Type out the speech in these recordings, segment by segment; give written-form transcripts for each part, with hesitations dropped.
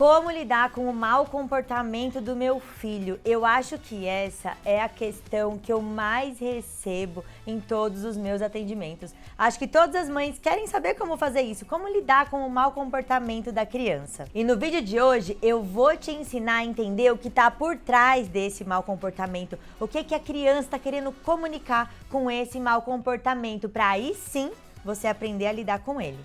Como lidar com o mau comportamento do meu filho? Eu acho que essa é a questão que eu mais recebo em todos os meus atendimentos. Acho que todas as mães querem saber como fazer isso, como lidar com o mau comportamento da criança. E no vídeo de hoje eu vou te ensinar a entender o que está por trás desse mau comportamento, o que a criança está querendo comunicar com esse mau comportamento, para aí sim você aprender a lidar com ele.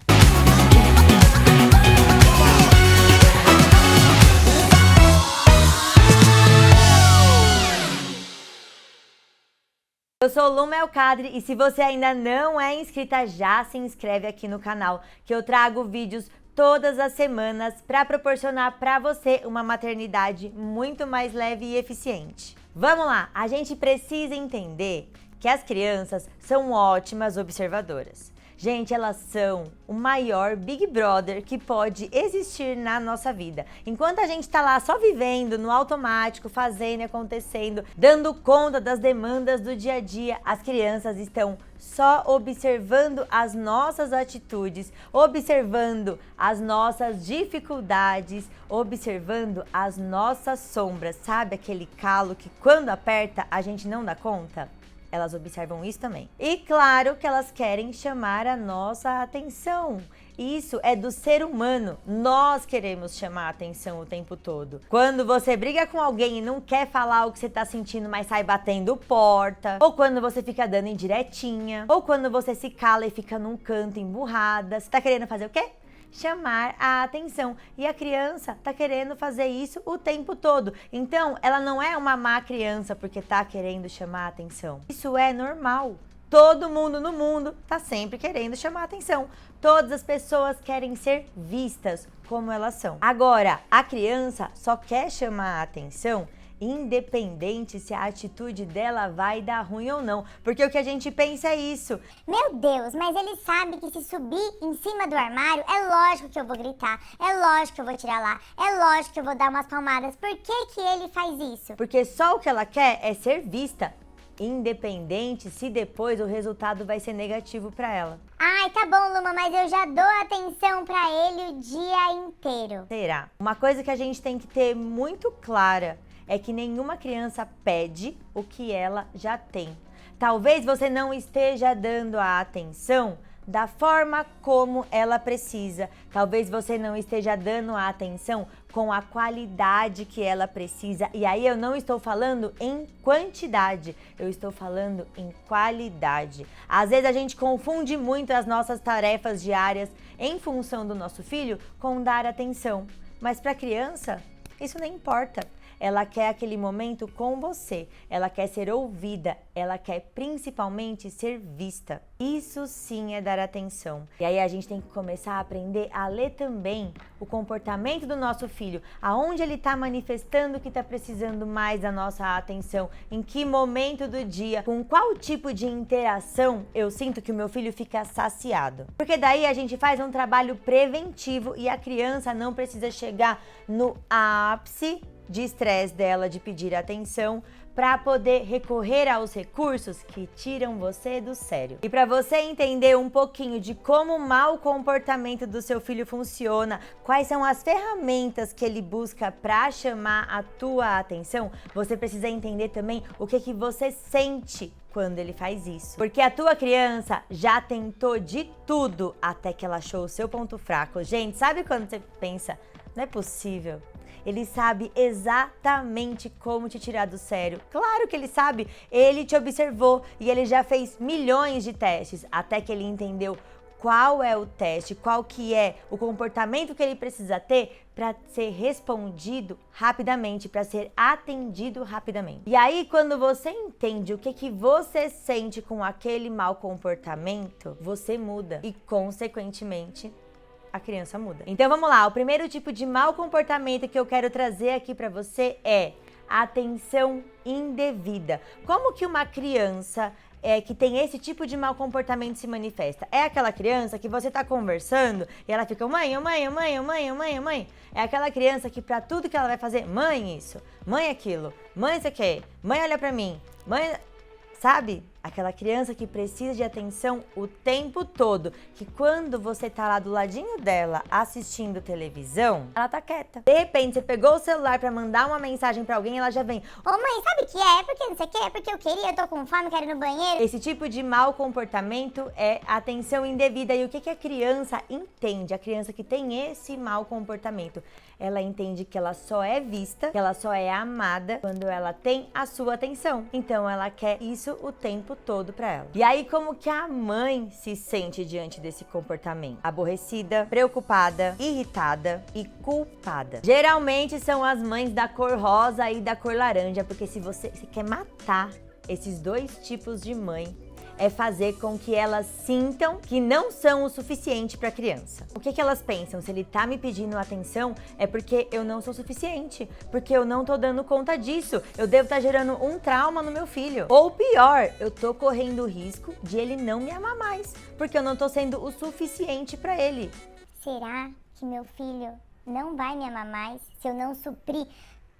Eu sou Lu Melcadre e se você ainda não é inscrita, já se inscreve aqui no canal, que eu trago vídeos todas as semanas para proporcionar para você uma maternidade muito mais leve e eficiente. Vamos lá, a gente precisa entender que as crianças são ótimas observadoras. Gente, elas são o maior Big Brother que pode existir na nossa vida. Enquanto a gente tá lá só vivendo no automático, fazendo e acontecendo, dando conta das demandas do dia a dia, as crianças estão só observando as nossas atitudes, observando as nossas dificuldades, observando as nossas sombras. Sabe aquele calo que quando aperta a gente não dá conta? Elas observam isso também. E claro que elas querem chamar a nossa atenção. Isso é do ser humano. Nós queremos chamar a atenção o tempo todo. Quando você briga com alguém e não quer falar o que você tá sentindo, mas sai batendo porta, ou quando você fica dando indiretinha, ou quando você se cala e fica num canto emburrada, você tá querendo fazer o quê? Chamar a atenção. E a criança tá querendo fazer isso o tempo todo. Então, ela não é uma má criança porque tá querendo chamar a atenção. Isso é normal. Todo mundo no mundo tá sempre querendo chamar a atenção. Todas as pessoas querem ser vistas como elas são. Agora, a criança só quer chamar a atenção independente se a atitude dela vai dar ruim ou não, porque o que a gente pensa é isso. Meu Deus, mas ele sabe que se subir em cima do armário, é lógico que eu vou gritar, é lógico que eu vou tirar lá, é lógico que eu vou dar umas palmadas. Por que ele faz isso? Porque só o que ela quer é ser vista, independente se depois o resultado vai ser negativo para ela. Ai, tá bom, Luma, mas eu já dou atenção pra ele o dia inteiro. Será? Uma coisa que a gente tem que ter muito clara é que nenhuma criança pede o que ela já tem. Talvez você não esteja dando a atenção da forma como ela precisa. Talvez você não esteja dando a atenção com a qualidade que ela precisa. E aí eu não estou falando em quantidade, eu estou falando em qualidade. Às vezes a gente confunde muito as nossas tarefas diárias em função do nosso filho com dar atenção. Mas para a criança, isso nem importa. Ela quer aquele momento com você, ela quer ser ouvida, ela quer principalmente ser vista. Isso sim é dar atenção. E aí a gente tem que começar a aprender a ler também o comportamento do nosso filho, aonde ele está manifestando que está precisando mais da nossa atenção, em que momento do dia, com qual tipo de interação eu sinto que o meu filho fica saciado. Porque daí a gente faz um trabalho preventivo e a criança não precisa chegar no ápice de estresse dela, de pedir atenção, para poder recorrer aos recursos que tiram você do sério. E para você entender um pouquinho de como o mau comportamento do seu filho funciona, quais são as ferramentas que ele busca para chamar a tua atenção, você precisa entender também o que você sente quando ele faz isso. Porque a tua criança já tentou de tudo até que ela achou o seu ponto fraco. Gente, sabe quando você pensa, não é possível? Ele sabe exatamente como te tirar do sério. Claro que ele sabe, ele te observou e ele já fez milhões de testes até que ele entendeu qual é o teste, qual que é o comportamento que ele precisa ter para ser respondido rapidamente, para ser atendido rapidamente. E aí, quando você entende o que você sente com aquele mau comportamento, você muda e, consequentemente, a criança muda. Então vamos lá, o primeiro tipo de mau comportamento que eu quero trazer aqui para você é atenção indevida. Como que uma criança que tem esse tipo de mau comportamento se manifesta? É aquela criança que você tá conversando e ela fica mãe, mãe, mãe, mãe, mãe, mãe. É aquela criança que para tudo que ela vai fazer, mãe isso, mãe aquilo, mãe isso aqui, mãe olha para mim, mãe, sabe? Aquela criança que precisa de atenção o tempo todo, que quando você tá lá do ladinho dela assistindo televisão, ela tá quieta. De repente, você pegou o celular pra mandar uma mensagem pra alguém, ela já vem: Ô mãe, sabe o que é? É porque não sei o que, é porque eu queria, eu tô com fome, quero ir no banheiro. Esse tipo de mau comportamento é atenção indevida. E o que a criança entende? A criança que tem esse mau comportamento, ela entende que ela só é vista, que ela só é amada quando ela tem a sua atenção. Então ela quer isso o tempo todo pra ela. E aí, como que a mãe se sente diante desse comportamento? Aborrecida, preocupada, irritada e culpada. Geralmente são as mães da cor rosa e da cor laranja, porque se você quer matar esses dois tipos de mãe, é fazer com que elas sintam que não são o suficiente para a criança. O que elas pensam? Se ele tá me pedindo atenção, é porque eu não sou suficiente, porque eu não tô dando conta disso, eu devo estar gerando um trauma no meu filho. Ou pior, eu tô correndo o risco de ele não me amar mais, porque eu não tô sendo o suficiente para ele. Será que meu filho não vai me amar mais se eu não suprir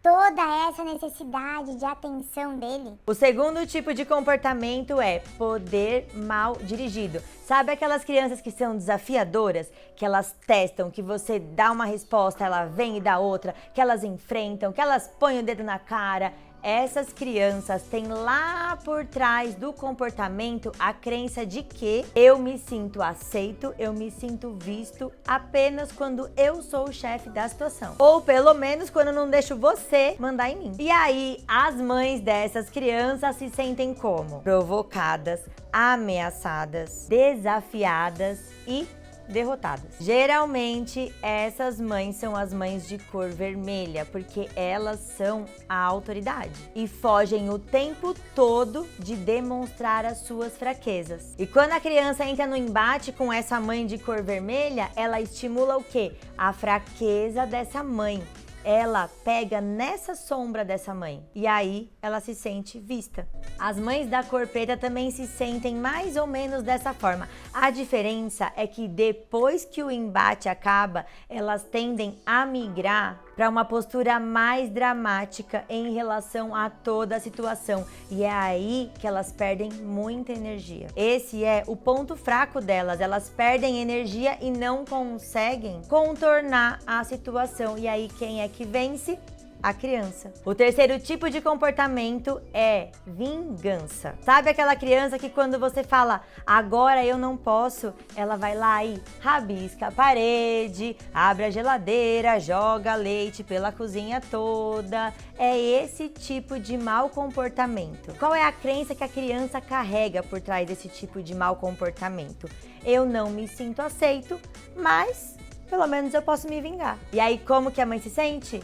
toda essa necessidade de atenção dele? O segundo tipo de comportamento é poder mal dirigido. Sabe aquelas crianças que são desafiadoras? Que elas testam, que você dá uma resposta, ela vem e dá outra, que elas enfrentam, que elas põem o dedo na cara. Essas crianças têm lá por trás do comportamento a crença de que eu me sinto aceito, eu me sinto visto apenas quando eu sou o chefe da situação. Ou pelo menos quando eu não deixo você mandar em mim. E aí, as mães dessas crianças se sentem como? Provocadas, ameaçadas, desafiadas e derrotadas. Geralmente, essas mães são as mães de cor vermelha, porque elas são a autoridade e fogem o tempo todo de demonstrar as suas fraquezas. E quando a criança entra no embate com essa mãe de cor vermelha, ela estimula o quê? A fraqueza dessa mãe. Ela pega nessa sombra dessa mãe e aí ela se sente vista. As mães da cor preta também se sentem mais ou menos dessa forma. A diferença é que depois que o embate acaba, elas tendem a migrar para uma postura mais dramática em relação a toda a situação. E é aí que elas perdem muita energia. Esse é o ponto fraco delas. Elas perdem energia e não conseguem contornar a situação. E aí quem é que vence? A criança. O terceiro tipo de comportamento é vingança. Sabe aquela criança que quando você fala, agora eu não posso, ela vai lá e rabisca a parede, abre a geladeira, joga leite pela cozinha toda. É esse tipo de mau comportamento. Qual é a crença que a criança carrega por trás desse tipo de mau comportamento? Eu não me sinto aceito, mas pelo menos eu posso me vingar. E aí como que a mãe se sente?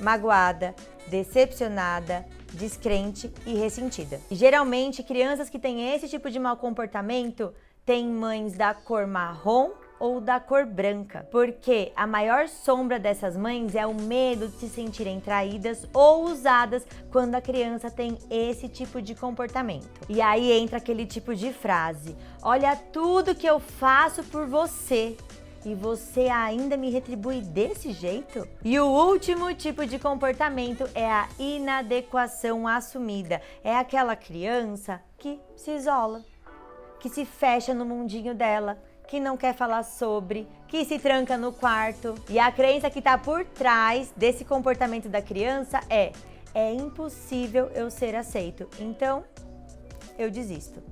Magoada, decepcionada, descrente e ressentida. E geralmente, crianças que têm esse tipo de mau comportamento têm mães da cor marrom ou da cor branca, porque a maior sombra dessas mães é o medo de se sentirem traídas ou usadas quando a criança tem esse tipo de comportamento. E aí entra aquele tipo de frase: olha tudo que eu faço por você, e você ainda me retribui desse jeito? E o último tipo de comportamento é a inadequação assumida. É aquela criança que se isola, que se fecha no mundinho dela, que não quer falar sobre, que se tranca no quarto. E a crença que está por trás desse comportamento da criança é impossível eu ser aceito, então eu desisto.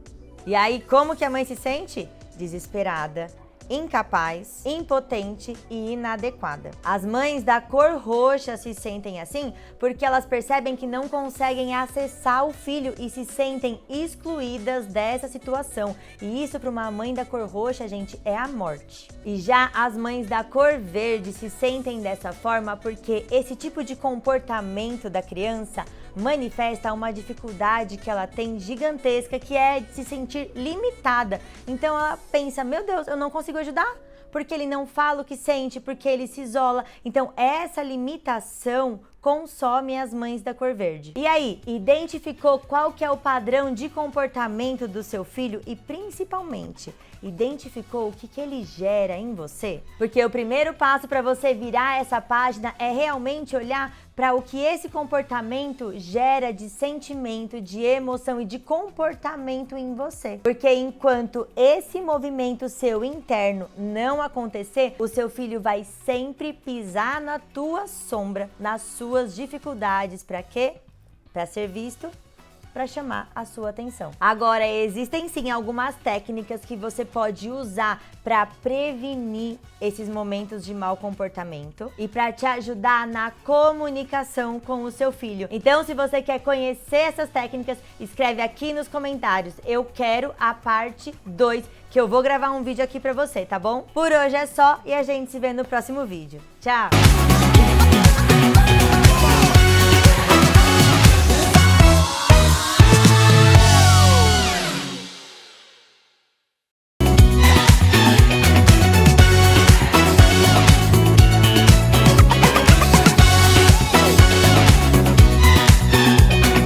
E aí como que a mãe se sente? Desesperada, incapaz, impotente e inadequada. As mães da cor roxa se sentem assim porque elas percebem que não conseguem acessar o filho e se sentem excluídas dessa situação. E isso para uma mãe da cor roxa, gente, é a morte. E já as mães da cor verde se sentem dessa forma porque esse tipo de comportamento da criança manifesta uma dificuldade que ela tem gigantesca, que é de se sentir limitada. Então ela pensa, meu Deus, eu não consigo ajudar, porque ele não fala o que sente, porque ele se isola. Então essa limitação consome as mães da cor verde. E aí, identificou qual que é o padrão de comportamento do seu filho e principalmente identificou o que ele gera em você? Porque o primeiro passo para você virar essa página é realmente olhar para o que esse comportamento gera de sentimento, de emoção e de comportamento em você. Porque enquanto esse movimento seu interno não acontecer, o seu filho vai sempre pisar na tua sombra, nas suas dificuldades. Para quê? Para ser visto, para chamar a sua atenção. Agora, existem sim algumas técnicas que você pode usar para prevenir esses momentos de mau comportamento e para te ajudar na comunicação com o seu filho. Então, se você quer conhecer essas técnicas, escreve aqui nos comentários. Eu quero a parte 2, que eu vou gravar um vídeo aqui para você, tá bom? Por hoje é só e a gente se vê no próximo vídeo. Tchau!